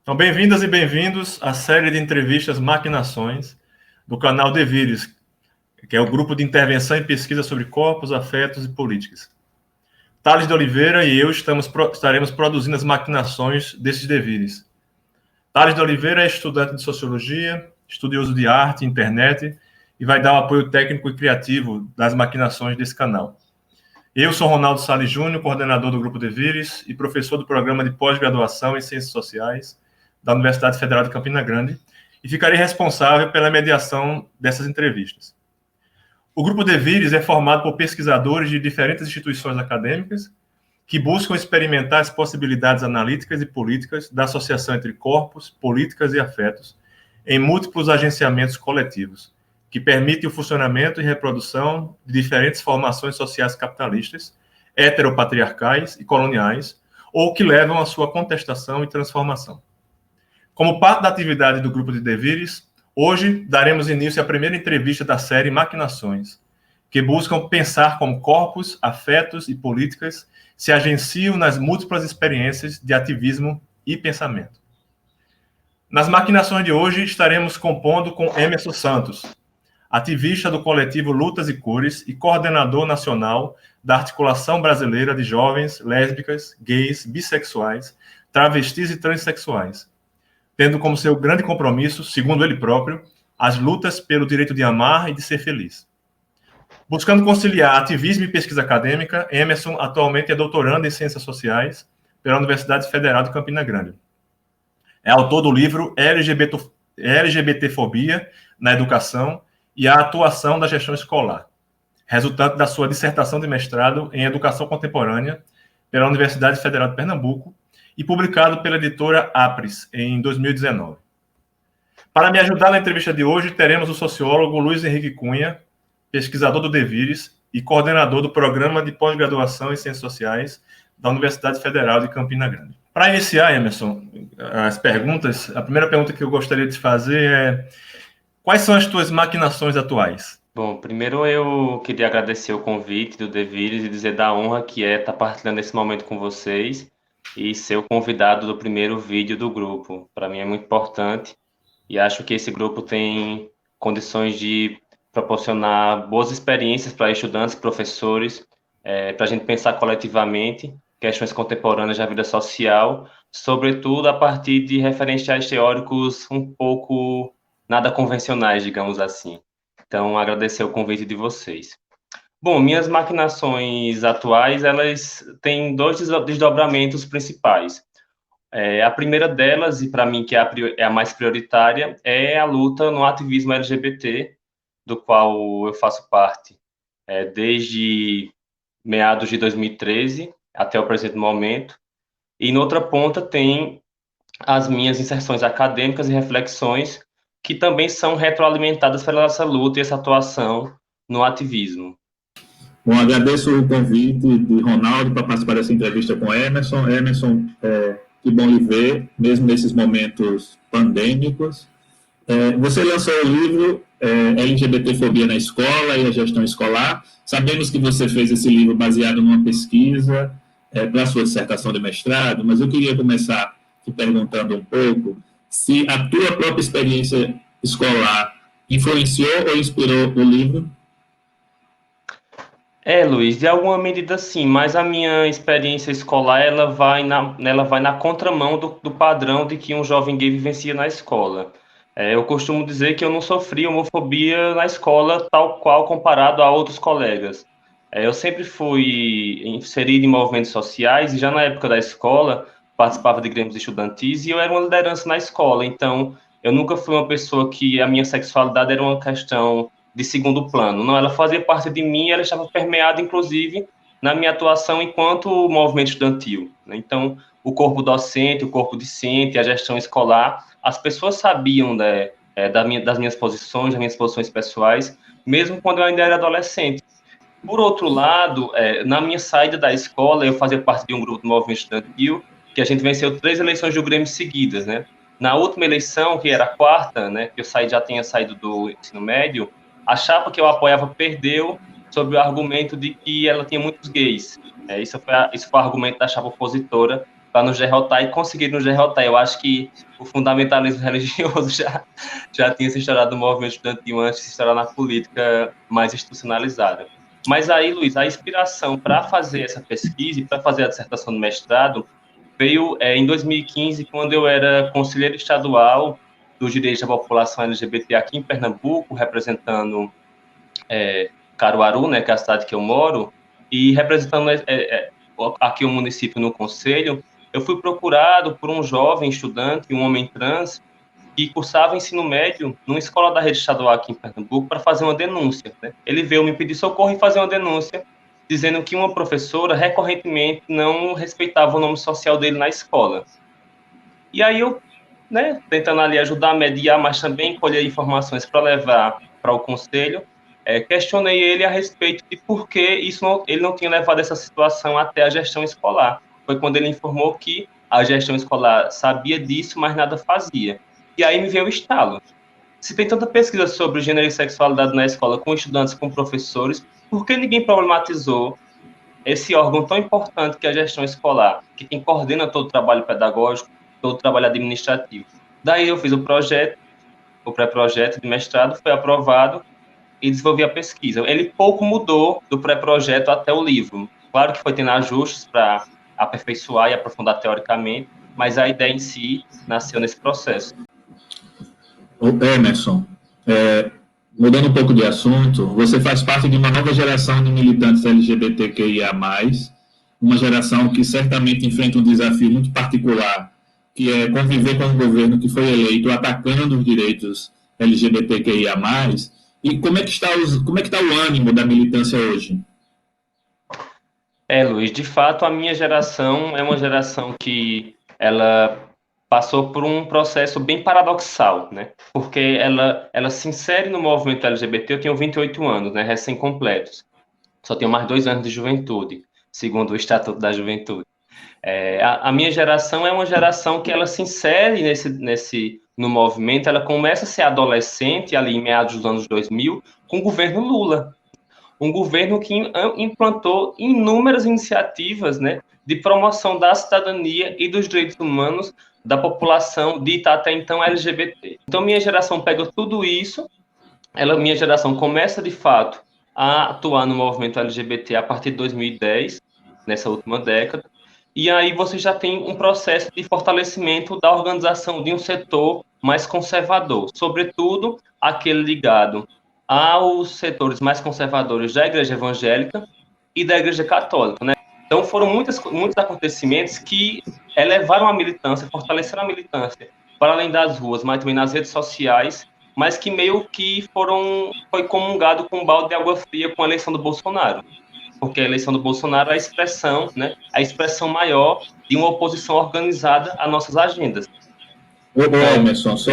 Então, bem-vindas e bem-vindos à série de entrevistas Maquinações do canal Devires, que é o grupo de intervenção e pesquisa sobre corpos, afetos e políticas. Thales de Oliveira e eu estaremos produzindo as maquinações desses devires. Thales de Oliveira é estudante de sociologia, estudioso de arte e internet e vai dar o apoio técnico e criativo das maquinações desse canal. Eu sou Ronaldo Salles Júnior, coordenador do Grupo Devires e professor do programa de pós-graduação em Ciências Sociais da Universidade Federal de Campina Grande e ficarei responsável pela mediação dessas entrevistas. O Grupo Devires é formado por pesquisadores de diferentes instituições acadêmicas que buscam experimentar as possibilidades analíticas e políticas da associação entre corpos, políticas e afetos em múltiplos agenciamentos coletivos, que permitem o funcionamento e reprodução de diferentes formações sociais capitalistas, heteropatriarcais e coloniais, ou que levam à sua contestação e transformação. Como parte da atividade do Grupo de Devires, hoje daremos início à primeira entrevista da série Maquinações, que buscam pensar como corpos, afetos e políticas se agenciam nas múltiplas experiências de ativismo e pensamento. Nas maquinações de hoje estaremos compondo com Emerson Santos, ativista do coletivo Lutas e Cores e coordenador nacional da Articulação Brasileira de Jovens, Lésbicas, Gays, Bissexuais, Travestis e Transsexuais, tendo como seu grande compromisso, segundo ele próprio, as lutas pelo direito de amar e de ser feliz. Buscando conciliar ativismo e pesquisa acadêmica, Emerson atualmente é doutorando em Ciências Sociais pela Universidade Federal de Campina Grande. É autor do livro LGBTfobia na Educação e a Atuação da Gestão Escolar, resultante da sua dissertação de mestrado em Educação Contemporânea pela Universidade Federal de Pernambuco e publicado pela editora Apres em 2019. Para me ajudar na entrevista de hoje, teremos o sociólogo Luiz Henrique Cunha, pesquisador do Devires e coordenador do Programa de Pós-Graduação em Ciências Sociais da Universidade Federal de Campina Grande. Para iniciar, Emerson, as perguntas, a primeira pergunta que eu gostaria de fazer é: quais são as tuas maquinações atuais? Bom, primeiro eu queria agradecer o convite do Devires e dizer da honra que é estar partilhando esse momento com vocês e ser o convidado do primeiro vídeo do grupo. Para mim é muito importante e acho que esse grupo tem condições de proporcionar boas experiências para estudantes, professores, para a gente pensar coletivamente questões contemporâneas da vida social, sobretudo a partir de referenciais teóricos um pouco nada convencionais, digamos assim. Então, agradecer o convite de vocês. Bom, minhas maquinações atuais, elas têm dois desdobramentos principais. A primeira delas, e para mim que é a mais prioritária, é a luta no ativismo LGBT, do qual eu faço parte desde meados de 2013 até o presente momento. E, na outra ponta, tem as minhas inserções acadêmicas e reflexões, que também são retroalimentadas pela essa luta e essa atuação no ativismo. Bom, agradeço o convite de Ronaldo para participar dessa entrevista com Emerson. Emerson, que bom lhe ver, mesmo nesses momentos pandêmicos. Você lançou o livro LGBTfobia na Escola e a Gestão Escolar. Sabemos que você fez esse livro baseado numa pesquisa para a sua dissertação de mestrado, mas eu queria começar te perguntando um pouco se a tua própria experiência escolar influenciou ou inspirou o livro. Luiz, de alguma medida sim, mas a minha experiência escolar ela vai na contramão do padrão de que um jovem gay vivencia na escola. Eu costumo dizer que eu não sofri homofobia na escola tal qual comparado a outros colegas. Eu sempre fui inserido em movimentos sociais e já na época da escola participava de grêmios estudantis e eu era uma liderança na escola, então eu nunca fui uma pessoa que a minha sexualidade era uma questão de segundo plano. Não, ela fazia parte de mim, ela estava permeada, inclusive, na minha atuação enquanto movimento estudantil. Então, o corpo docente, o corpo discente, a gestão escolar, as pessoas sabiam das minhas posições pessoais, mesmo quando eu ainda era adolescente. Por outro lado, na minha saída da escola, eu fazia parte de um grupo de movimento estudantil, que a gente venceu 3 eleições do Grêmio seguidas, né? Na última eleição, que era a quarta, né, que eu já tinha saído do ensino médio, a chapa que eu apoiava perdeu sob o argumento de que ela tinha muitos gays. Isso foi o argumento da chapa opositora para nos derrotar e conseguir nos derrotar. Eu acho que o fundamentalismo religioso já tinha se instaurado no movimento estudantil antes de se instaurar na política mais institucionalizada. Mas aí, Luiz, a inspiração para fazer essa pesquisa e para fazer a dissertação do mestrado veio em 2015, quando eu era conselheiro estadual dos direitos da população LGBT aqui em Pernambuco, representando Caruaru, né, que é a cidade que eu moro, e representando aqui o município no conselho. Eu fui procurado por um jovem estudante, um homem trans, que cursava ensino médio numa escola da rede estadual aqui em Pernambuco para fazer uma denúncia, né? Ele veio me pedir socorro e fazer uma denúncia, dizendo que uma professora recorrentemente não respeitava o nome social dele na escola. E aí eu, né, tentando ali ajudar a mediar, mas também colher informações para levar para o conselho, questionei ele a respeito de por que ele não tinha levado essa situação até a gestão escolar. Foi quando ele informou que a gestão escolar sabia disso, mas nada fazia. E aí me veio o estalo. Se tem tanta pesquisa sobre gênero e sexualidade na escola, com estudantes, com professores, por que ninguém problematizou esse órgão tão importante que é a gestão escolar, que quem coordena todo o trabalho pedagógico, todo o trabalho administrativo? Daí eu fiz o projeto, o pré-projeto de mestrado, foi aprovado e desenvolvi a pesquisa. Ele pouco mudou do pré-projeto até o livro. Claro que foi tendo ajustes para aperfeiçoar e aprofundar teoricamente, mas a ideia em si nasceu nesse processo. Emerson, mudando um pouco de assunto, você faz parte de uma nova geração de militantes LGBTQIA+, uma geração que certamente enfrenta um desafio muito particular, que é conviver com um governo que foi eleito atacando os direitos LGBTQIA+. E como é que está o ânimo da militância hoje? Luiz, de fato, a minha geração é uma geração que ela passou por um processo bem paradoxal, né? Porque ela se insere no movimento LGBT. Eu tenho 28 anos, né, recém-completos. Só tenho mais 2 anos de juventude, segundo o Estatuto da Juventude. A minha geração é uma geração que ela se insere no movimento, ela começa a ser adolescente ali em meados dos anos 2000 com o governo Lula. Um governo que implantou inúmeras iniciativas, né, de promoção da cidadania e dos direitos humanos da população dita até então LGBT. Então, minha geração pega tudo isso, minha geração começa, de fato, a atuar no movimento LGBT a partir de 2010, nessa última década, e aí você já tem um processo de fortalecimento da organização de um setor mais conservador, sobretudo aquele ligado aos setores mais conservadores da Igreja Evangélica e da Igreja Católica, né? Então foram muitos acontecimentos que elevaram a militância, fortaleceram a militância para além das ruas, mas também nas redes sociais, mas que meio que foi comungado com um balde de água fria com a eleição do Bolsonaro, porque a eleição do Bolsonaro é a expressão, né, a expressão maior de uma oposição organizada a nossas agendas. Emerson, só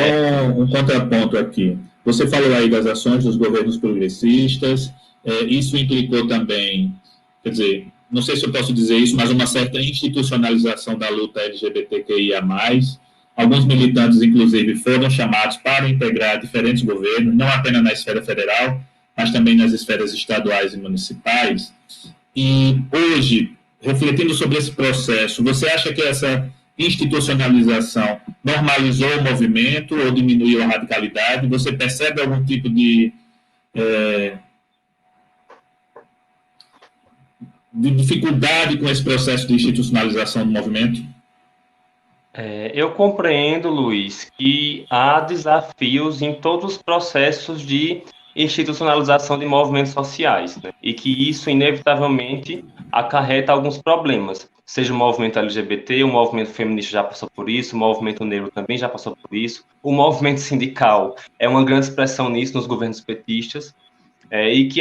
um contraponto aqui. Você falou aí das ações dos governos progressistas, isso implicou também, quer dizer, não sei se eu posso dizer isso, mas uma certa institucionalização da luta LGBTQIA+. Alguns militantes, inclusive, foram chamados para integrar diferentes governos, não apenas na esfera federal, mas também nas esferas estaduais e municipais. E hoje, refletindo sobre esse processo, você acha que essa institucionalização normalizou o movimento ou diminuiu a radicalidade? Você percebe algum tipo de dificuldade com esse processo de institucionalização do movimento? Eu compreendo, Luiz, que há desafios em todos os processos de institucionalização de movimentos sociais, né? E que isso, inevitavelmente, acarreta alguns problemas, seja o movimento LGBT, o movimento feminista já passou por isso, o movimento negro também já passou por isso, o movimento sindical é uma grande expressão nisso nos governos petistas, e que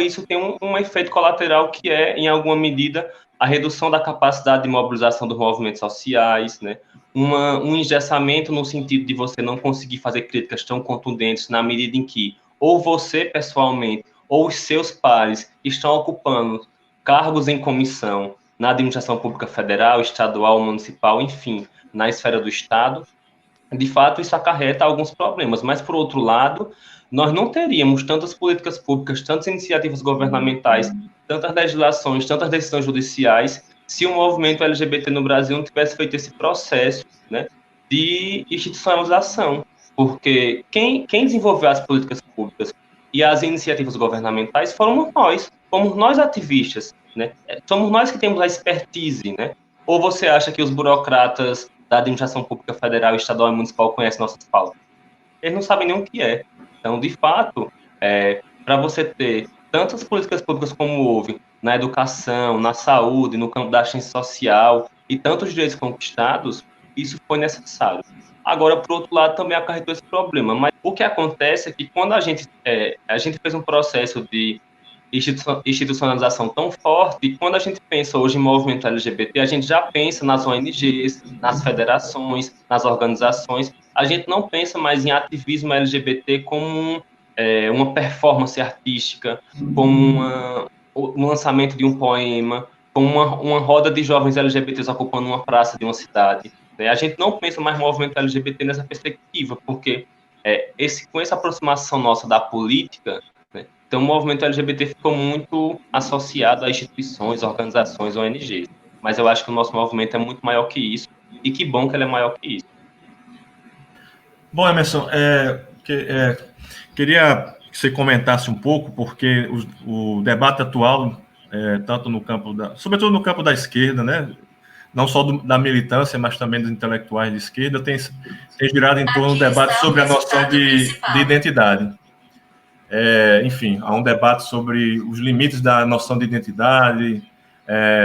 isso tem um efeito colateral que é, em alguma medida, a redução da capacidade de mobilização dos movimentos sociais, né? Um engessamento no sentido de você não conseguir fazer críticas tão contundentes na medida em que ou você, pessoalmente, ou os seus pares estão ocupando cargos em comissão na administração pública federal, estadual, municipal, enfim, na esfera do Estado. De fato, isso acarreta alguns problemas, mas, por outro lado, nós não teríamos tantas políticas públicas, tantas iniciativas governamentais tantas legislações, tantas decisões judiciais, se o movimento LGBT no Brasil não tivesse feito esse processo, né, de institucionalização. Porque quem desenvolveu as políticas públicas e as iniciativas governamentais fomos nós ativistas, né? Somos nós que temos a expertise, né? Ou você acha que os burocratas da administração pública federal, estadual e municipal conhecem nossas pautas? Eles não sabem nem o que é. Então, de fato, para você ter tantas políticas públicas como houve na educação, na saúde, no campo da assistência social e tantos direitos conquistados, isso foi necessário. Agora, por outro lado, também acarretou esse problema. Mas o que acontece é que quando a gente fez um processo de institucionalização tão forte, e quando a gente pensa hoje em movimento LGBT, a gente já pensa nas ONGs, nas federações, nas organizações. A gente não pensa mais em ativismo LGBT como uma performance artística, como um lançamento de um poema, como uma roda de jovens LGBTs ocupando uma praça de uma cidade. A gente não pensa mais movimento LGBT nessa perspectiva, porque com essa aproximação nossa da política, né, então o movimento LGBT ficou muito associado a instituições, organizações, ONGs. Mas eu acho que o nosso movimento é muito maior que isso, e que bom que ele é maior que isso. Bom, Emerson, queria que você comentasse um pouco, porque o debate atual, tanto no campo sobretudo no campo da esquerda, né, não só da militância, mas também dos intelectuais de esquerda, tem girado em torno do debate sobre a noção de identidade. Enfim, há um debate sobre os limites da noção de identidade,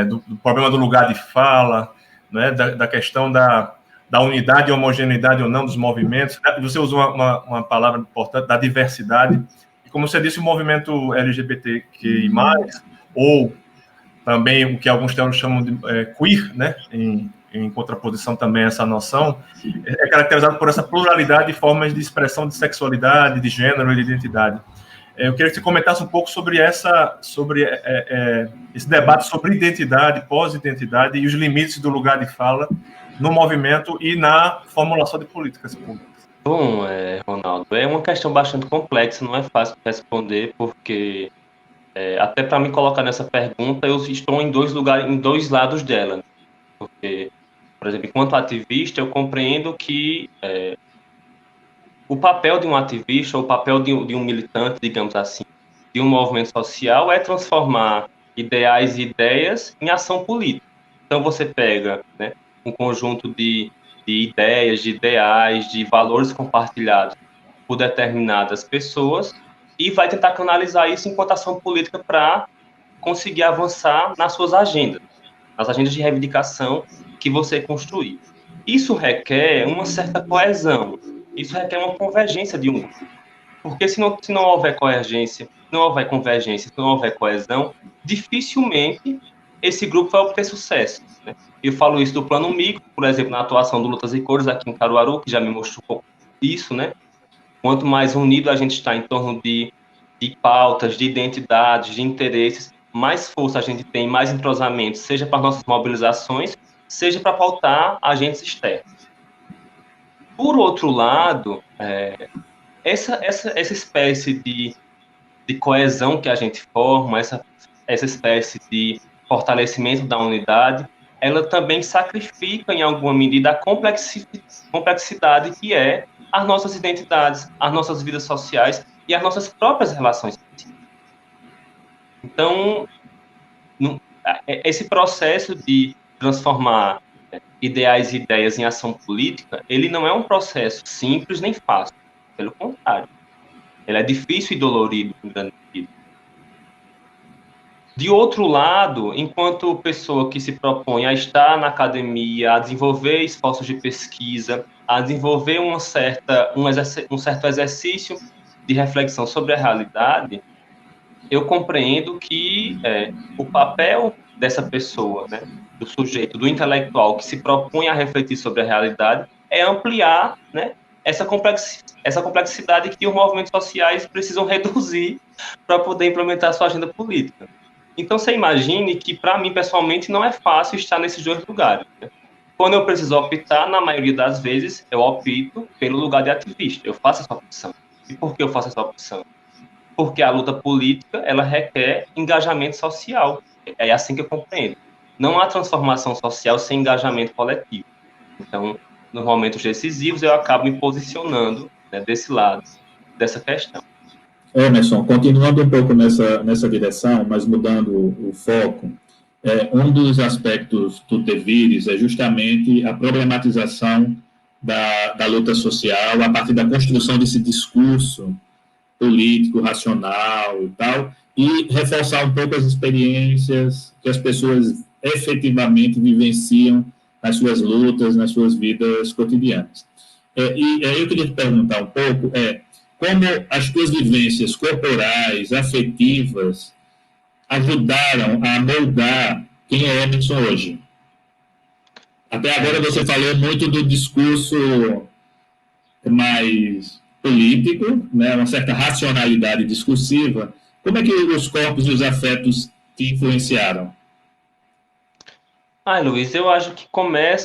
do problema do lugar de fala, né, da questão da unidade e homogeneidade ou não dos movimentos. Você usou uma palavra importante, da diversidade. E como você disse, o movimento LGBTQI+, ou também o que alguns teóricos chamam de queer, né, em contraposição também a essa noção, é caracterizado por essa pluralidade de formas de expressão de sexualidade, de gênero e de identidade. Eu queria que você comentasse um pouco sobre esse debate sobre identidade, pós-identidade e os limites do lugar de fala no movimento e na formulação de políticas públicas. Bom, Ronaldo, é uma questão bastante complexa, não é fácil de responder, porque até para me colocar nessa pergunta, eu estou em dois lados dela. Porque, por exemplo, enquanto ativista, eu compreendo que o papel de um ativista, ou o papel de um militante, digamos assim, de um movimento social é transformar ideais e ideias em ação política. Então, você pega, né, um conjunto de ideias, de ideais, de valores compartilhados por determinadas pessoas e vai tentar canalizar isso enquanto ação política para conseguir avançar nas suas agendas, nas agendas de reivindicação que você construiu. Isso requer uma certa coesão, isso requer uma convergência de um grupo. Porque se não houver convergência, se não houver coesão, dificilmente esse grupo vai obter sucesso, né? Eu falo isso do Plano Micro, por exemplo, na atuação do Lutas e Cores aqui em Caruaru, que já me mostrou isso, né? Quanto mais unido a gente está em torno de pautas, de identidades, de interesses, mais força a gente tem, mais entrosamento, seja para nossas mobilizações, seja para pautar agentes externos. Por outro lado, essa espécie de coesão que a gente forma, essa espécie de fortalecimento da unidade, ela também sacrifica, em alguma medida, a complexidade que é as nossas identidades, as nossas vidas sociais e as nossas próprias relações. Então, esse processo de transformar ideais e ideias em ação política, ele não é um processo simples nem fácil. Pelo contrário, ele é difícil e dolorido em grande medida. De outro lado, enquanto pessoa que se propõe a estar na academia, a desenvolver esforços de pesquisa, a desenvolver um certo exercício de reflexão sobre a realidade, eu compreendo que o papel dessa pessoa, né, do sujeito, do intelectual que se propõe a refletir sobre a realidade, é ampliar, né, essa complexidade que os movimentos sociais precisam reduzir para poder implementar a sua agenda política. Então, você imagine que, para mim, pessoalmente, não é fácil estar nesses dois lugares, né? Quando eu preciso optar, na maioria das vezes, eu opto pelo lugar de ativista. Eu faço essa opção. E por que eu faço essa opção? porque a luta política, ela requer engajamento social. É assim que eu compreendo. Não há transformação social sem engajamento coletivo. Então, nos momentos decisivos, eu acabo me posicionando, né, desse lado, dessa questão. Emerson, continuando um pouco nessa direção, mas mudando o foco, um dos aspectos do Devires é justamente a problematização da luta social a partir da construção desse discurso político, racional e tal, e reforçar um pouco as experiências que as pessoas efetivamente vivenciam nas suas lutas, nas suas vidas cotidianas. E aí eu queria te perguntar um pouco, como as tuas vivências corporais, afetivas, ajudaram a moldar quem é Emerson hoje? Até agora você falou muito do discurso mais político, né, uma certa racionalidade discursiva. Como é que os corpos e os afetos te influenciaram? Luiz, eu acho que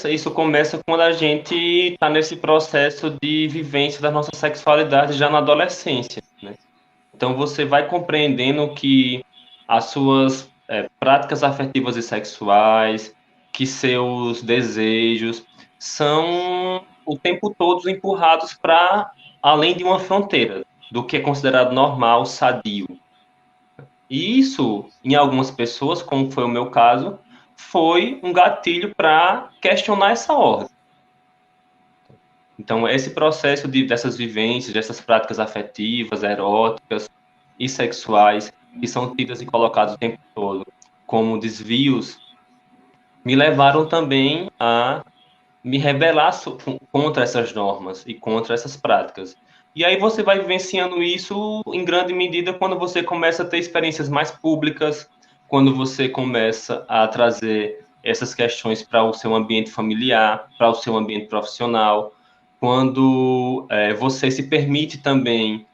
isso começa quando a gente está nesse processo de vivência da nossa sexualidade já na adolescência, né? Então você vai compreendendo que as suas práticas afetivas e sexuais, que seus desejos são o tempo todo empurrados para além de uma fronteira do que é considerado normal, sadio. E isso, em algumas pessoas, como foi o meu caso, foi um gatilho para questionar essa ordem. Então, esse processo dessas vivências, dessas práticas afetivas, eróticas e sexuais, que são tidas e colocadas o tempo todo como desvios, me levaram também a me rebelar contra essas normas e contra essas práticas. E aí você vai vivenciando isso em grande medida quando você começa a ter experiências mais públicas, quando você começa a trazer essas questões para o seu ambiente familiar, para o seu ambiente profissional, quando você se permite também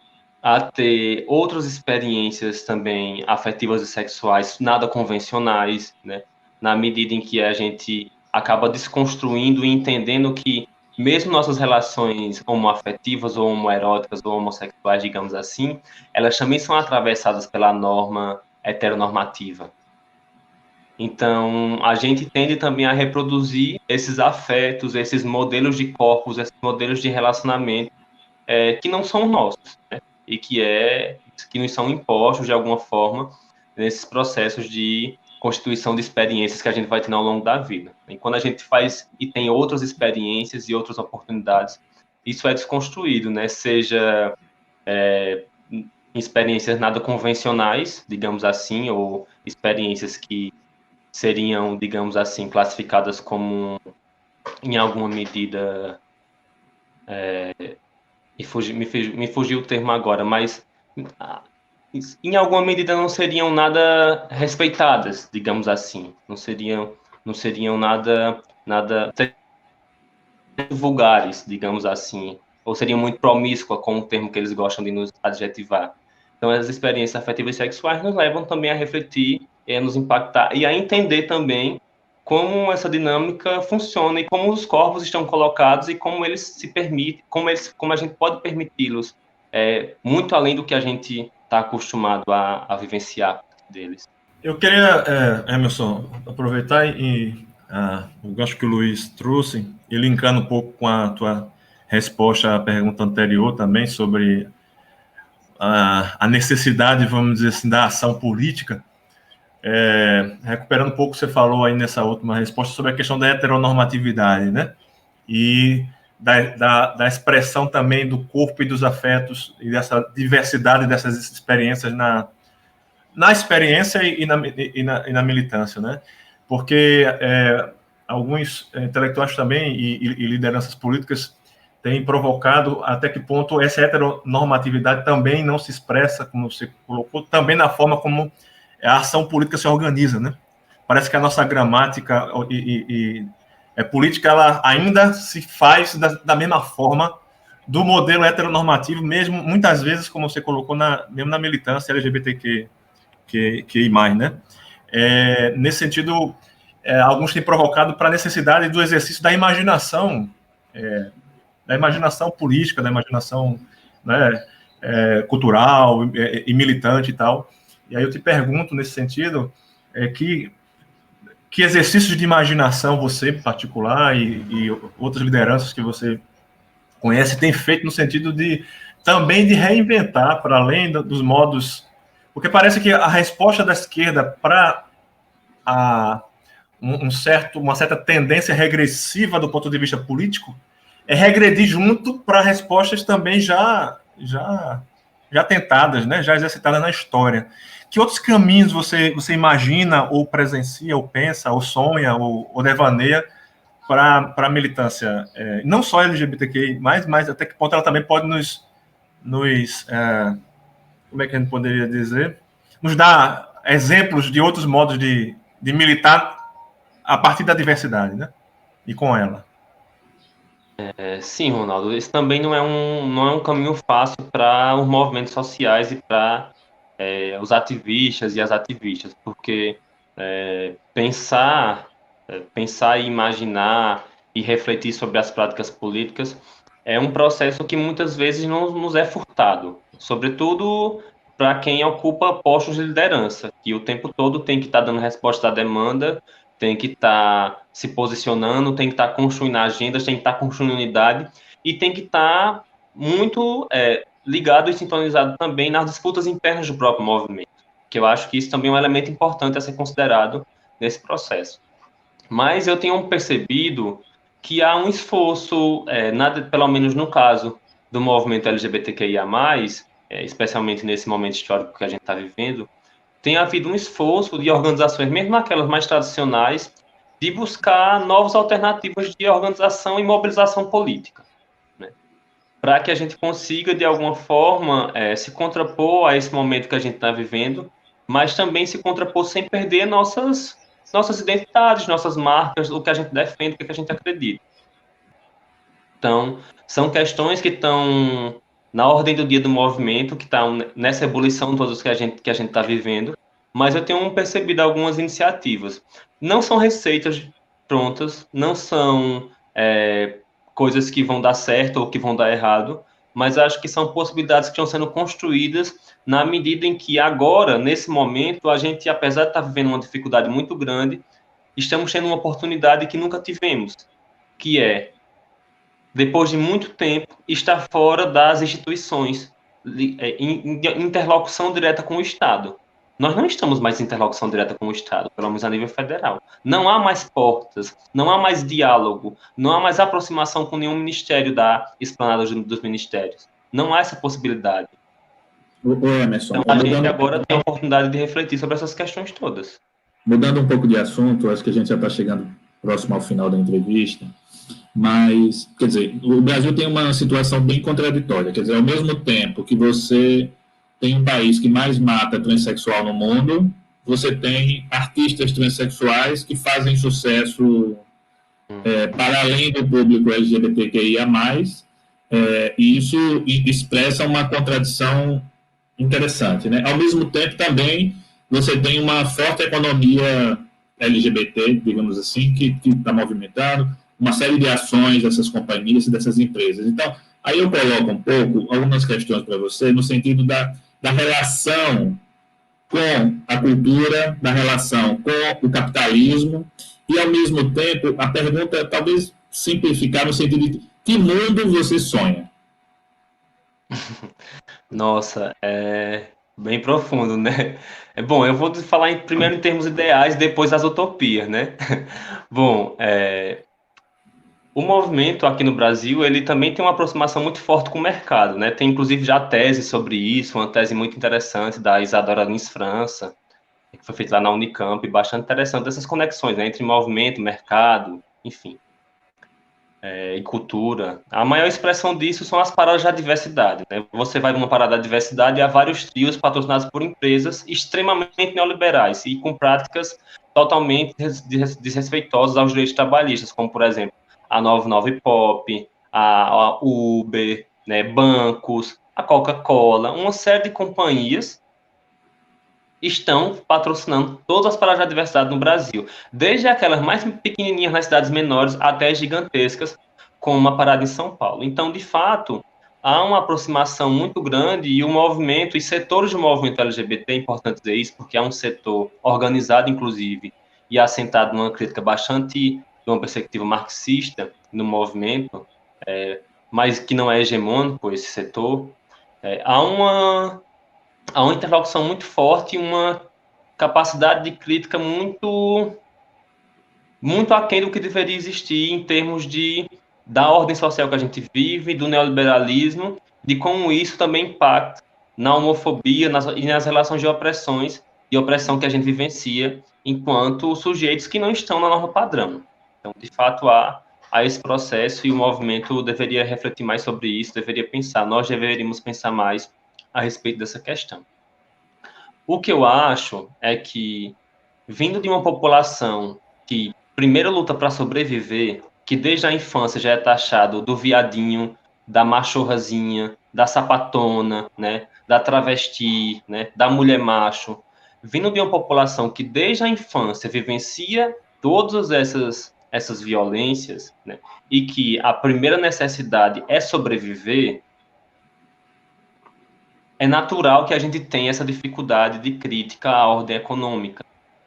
a ter outras experiências também afetivas e sexuais nada convencionais, né? Na medida em que a gente acaba desconstruindo e entendendo que mesmo nossas relações homoafetivas ou homoeróticas ou homossexuais, digamos assim, elas também são atravessadas pela norma heteronormativa. Então, a gente tende também a reproduzir esses afetos, esses modelos de corpos, esses modelos de relacionamento que não são nossos, né? E que nos são impostos de alguma forma nesses processos de constituição de experiências que a gente vai tendo ao longo da vida. E quando a gente faz e tem outras experiências e outras oportunidades, isso é desconstruído, né? Seja em experiências nada convencionais, digamos assim, ou experiências que seriam, digamos assim, classificadas como, em alguma medida, me fugiu o termo agora, mas em alguma medida não seriam nada respeitadas, digamos assim, não seriam nada vulgares, digamos assim, ou seriam muito promíscua com o termo que eles gostam de nos adjetivar. Então, as experiências afetivas e sexuais nos levam também a refletir, a nos impactar e a entender também como essa dinâmica funciona e como os corpos estão colocados e como eles se permitem, como a gente pode permiti-los, muito além do que a gente está acostumado a vivenciar deles. Eu queria, Emerson, aproveitar eu acho que o Luiz trouxe, e linkando um pouco com a tua resposta à pergunta anterior também, sobre a necessidade, vamos dizer assim, da ação política, recuperando um pouco o que você falou aí nessa última resposta sobre a questão da heteronormatividade, né? E da expressão também do corpo e dos afetos e dessa diversidade dessas experiências na experiência e na militância, né? Porque alguns intelectuais também e lideranças políticas têm provocado até que ponto essa heteronormatividade também não se expressa, como você colocou, também na forma como a ação política se organiza, né? Parece que a nossa gramática política ela ainda se faz da mesma forma do modelo heteronormativo, mesmo muitas vezes, como você colocou, mesmo na militância LGBTQI+, né? Nesse sentido, alguns têm provocado para a necessidade do exercício da imaginação política, da imaginação, né, cultural e militante e tal. E aí eu te pergunto, nesse sentido, que exercícios de imaginação você, em particular, e outras lideranças que você conhece, tem feito no sentido também de reinventar, para além dos modos... Porque parece que a resposta da esquerda para uma certa tendência regressiva do ponto de vista político é regredir junto para respostas também já tentadas, né, já exercitadas na história. Que outros caminhos você imagina, ou presencia, ou pensa, ou sonha, ou devaneia para a militância, não só LGBTQI+, mas até que ponto ela também pode como é que a gente poderia dizer, nos dar exemplos de outros modos de militar a partir da diversidade, né? E com ela. Sim, Ronaldo, esse também não é um caminho fácil para os movimentos sociais e para os ativistas e as ativistas, porque pensar e imaginar e refletir sobre as práticas políticas é um processo que muitas vezes não nos é furtado, sobretudo para quem ocupa postos de liderança, que o tempo todo tem que estar dando resposta à demanda, tem que estar se posicionando, tem que estar construindo agendas, tem que estar construindo unidade e tem que estar muito ligado e sintonizado também nas disputas internas do próprio movimento, que eu acho que isso também é um elemento importante a ser considerado nesse processo. Mas eu tenho percebido que há um esforço, pelo menos no caso do movimento LGBTQIA+, especialmente nesse momento histórico que a gente está vivendo, tem havido um esforço de organizações, mesmo aquelas mais tradicionais, de buscar novas alternativas de organização e mobilização política, né? Para que a gente consiga, de alguma forma, se contrapor a esse momento que a gente está vivendo, mas também se contrapor sem perder nossas identidades, nossas marcas, o que a gente defende, o que a gente acredita. Então, são questões que estão na ordem do dia do movimento, que estão nessa ebulição todas que a gente está vivendo, mas eu tenho percebido algumas iniciativas. Não são receitas prontas, não são coisas que vão dar certo ou que vão dar errado, mas acho que são possibilidades que estão sendo construídas na medida em que agora, nesse momento, a gente, apesar de estar vivendo uma dificuldade muito grande, estamos tendo uma oportunidade que nunca tivemos, que é, depois de muito tempo, estar fora das instituições, em interlocução direta com o Estado. Nós não estamos mais em interlocução direta com o Estado, pelo menos a nível federal. Não há mais portas, não há mais diálogo, não há mais aproximação com nenhum ministério da esplanada dos ministérios. Não há essa possibilidade. Emerson, então, a gente agora tem a oportunidade de refletir sobre essas questões todas. Mudando um pouco de assunto, acho que a gente já está chegando próximo ao final da entrevista, mas, quer dizer, o Brasil tem uma situação bem contraditória, quer dizer, ao mesmo tempo que você tem um país que mais mata transexual no mundo, você tem artistas transexuais que fazem sucesso para além do público LGBTQIA+, e isso expressa uma contradição interessante, né? Ao mesmo tempo, também, você tem uma forte economia LGBT, digamos assim, que está movimentando uma série de ações dessas companhias e dessas empresas. Então, aí eu coloco um pouco algumas questões para você, no sentido da relação com a cultura, da relação com o capitalismo, e, ao mesmo tempo, a pergunta talvez simplificar no sentido de que mundo você sonha? Nossa, é bem profundo, né? Bom, eu vou falar primeiro em termos ideais, depois as utopias, né? Bom, o movimento aqui no Brasil, ele também tem uma aproximação muito forte com o mercado, né? Tem inclusive já tese sobre isso, uma tese muito interessante da Isadora Lins França, que foi feita lá na Unicamp, bastante interessante, essas conexões, né, entre movimento, mercado, enfim, e cultura. A maior expressão disso são as paradas da diversidade, né? Você vai numa parada da diversidade e há vários trios patrocinados por empresas extremamente neoliberais e com práticas totalmente desrespeitosas aos direitos trabalhistas, como, por exemplo, a 99 Pop, a Uber, né, bancos, a Coca-Cola, uma série de companhias estão patrocinando todas as paradas da diversidade no Brasil, desde aquelas mais pequenininhas nas cidades menores até as gigantescas, como uma parada em São Paulo. Então, de fato, há uma aproximação muito grande e o movimento, e setores do movimento LGBT, é importante dizer isso, porque é um setor organizado, inclusive, e assentado numa crítica bastante, de uma perspectiva marxista no movimento, mas que não é hegemônico esse setor, há uma interlocução muito forte e uma capacidade de crítica muito aquém do que deveria existir em termos da ordem social que a gente vive, do neoliberalismo, de como isso também impacta na homofobia e nas relações de opressões e opressão que a gente vivencia enquanto sujeitos que não estão na norma padrão. Então, de fato, há esse processo e o movimento deveria refletir mais sobre isso, nós deveríamos pensar mais a respeito dessa questão. O que eu acho é que, vindo de uma população que primeiro luta para sobreviver, que desde a infância já é taxado do viadinho, da machorrazinha, da sapatona, né, da travesti, né, da mulher macho, vindo de uma população que desde a infância vivencia todas essas violências, né, e que a primeira necessidade é sobreviver, é natural que a gente tenha essa dificuldade de crítica à ordem econômica,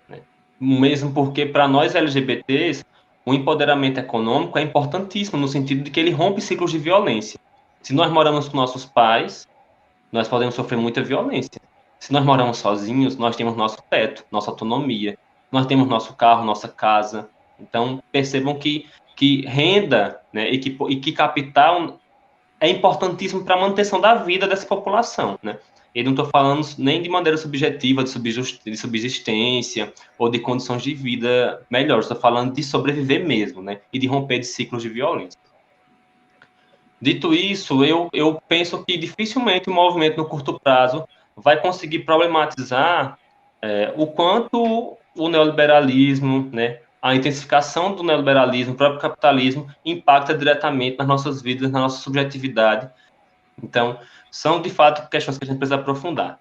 né? Mesmo porque, para nós LGBTs, o empoderamento econômico é importantíssimo, no sentido de que ele rompe ciclos de violência. Se nós moramos com nossos pais, nós podemos sofrer muita violência. Se nós moramos sozinhos, nós temos nosso teto, nossa autonomia, nós temos nosso carro, nossa casa. Então, percebam que renda, né, e que capital é importantíssimo para a manutenção da vida dessa população, né? E não estou falando nem de maneira subjetiva, de subsistência ou de condições de vida melhores, estou falando de sobreviver mesmo, né? E de romper de ciclos de violência. Dito isso, eu penso que dificilmente o movimento no curto prazo vai conseguir problematizar o quanto o neoliberalismo, né, a intensificação do neoliberalismo, o próprio capitalismo, impacta diretamente nas nossas vidas, na nossa subjetividade. Então, são, de fato, questões que a gente precisa aprofundar.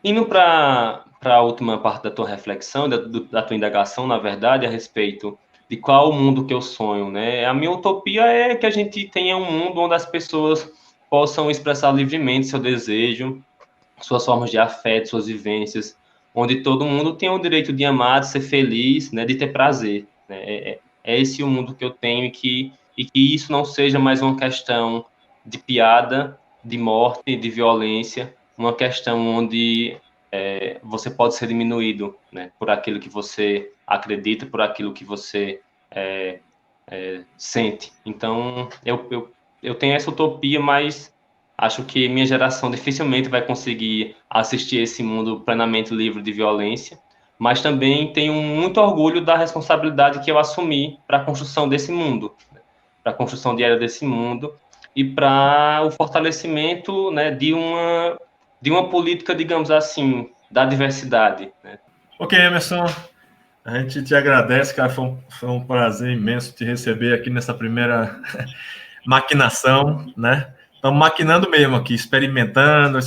Indo para a última parte da tua reflexão, da tua indagação, na verdade, a respeito de qual o mundo que eu sonho, né? A minha utopia é que a gente tenha um mundo onde as pessoas possam expressar livremente seu desejo, suas formas de afeto, suas vivências, onde todo mundo tem o direito de amar, de ser feliz, né, de ter prazer. Né? É esse o mundo que eu tenho e que isso não seja mais uma questão de piada, de morte, de violência, uma questão onde você pode ser diminuído, né, por aquilo que você acredita, por aquilo que você sente. Então, eu tenho essa utopia, mas acho que minha geração dificilmente vai conseguir assistir esse mundo plenamente livre de violência, mas também tenho muito orgulho da responsabilidade que eu assumi para a construção desse mundo, né, para a construção diária desse mundo e para o fortalecimento, né, de uma política, digamos assim, da diversidade. Né? Ok, Emerson, a gente te agradece, cara, foi um prazer imenso te receber aqui nessa primeira maquinação, né? Estamos maquinando mesmo aqui, experimentando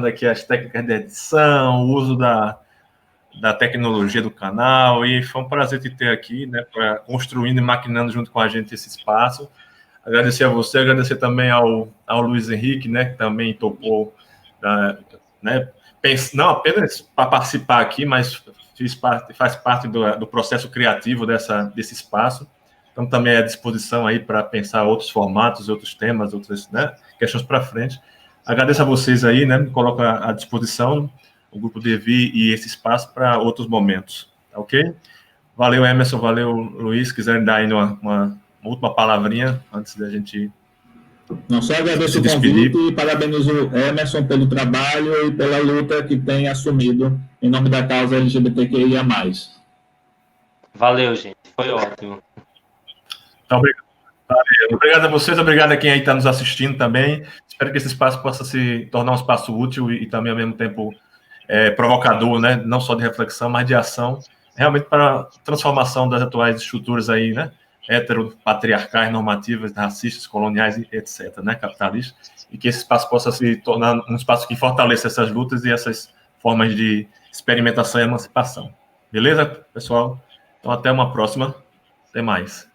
aqui as técnicas de edição, o uso da tecnologia do canal, e foi um prazer te ter aqui, né, construindo e maquinando junto com a gente esse espaço. Agradecer a você, agradecer também ao Luiz Henrique, né, que também topou, né, não apenas para participar aqui, mas faz parte do processo criativo desse espaço. Então, também é à disposição aí para pensar outros formatos, outros temas, outras, né, questões para frente. Agradeço a vocês aí, né, me coloco à disposição o Grupo Devi e esse espaço para outros momentos, ok? Valeu, Emerson, valeu, Luiz. Quiserem dar ainda uma última palavrinha antes da gente Não, só agradeço o convite e parabenizo o Emerson pelo trabalho e pela luta que tem assumido em nome da causa LGBTQIA+. Valeu, gente. Foi ótimo. Então, obrigado. Obrigado a vocês, obrigado a quem aí está nos assistindo também. Espero que esse espaço possa se tornar um espaço útil e também, ao mesmo tempo, provocador, né? Não só de reflexão, mas de ação, realmente para a transformação das atuais estruturas aí, né? Heteropatriarcais, normativas, racistas, coloniais, etc., né? Capitalistas, e que esse espaço possa se tornar um espaço que fortaleça essas lutas e essas formas de experimentação e emancipação. Beleza, pessoal? Então, até uma próxima. Até mais.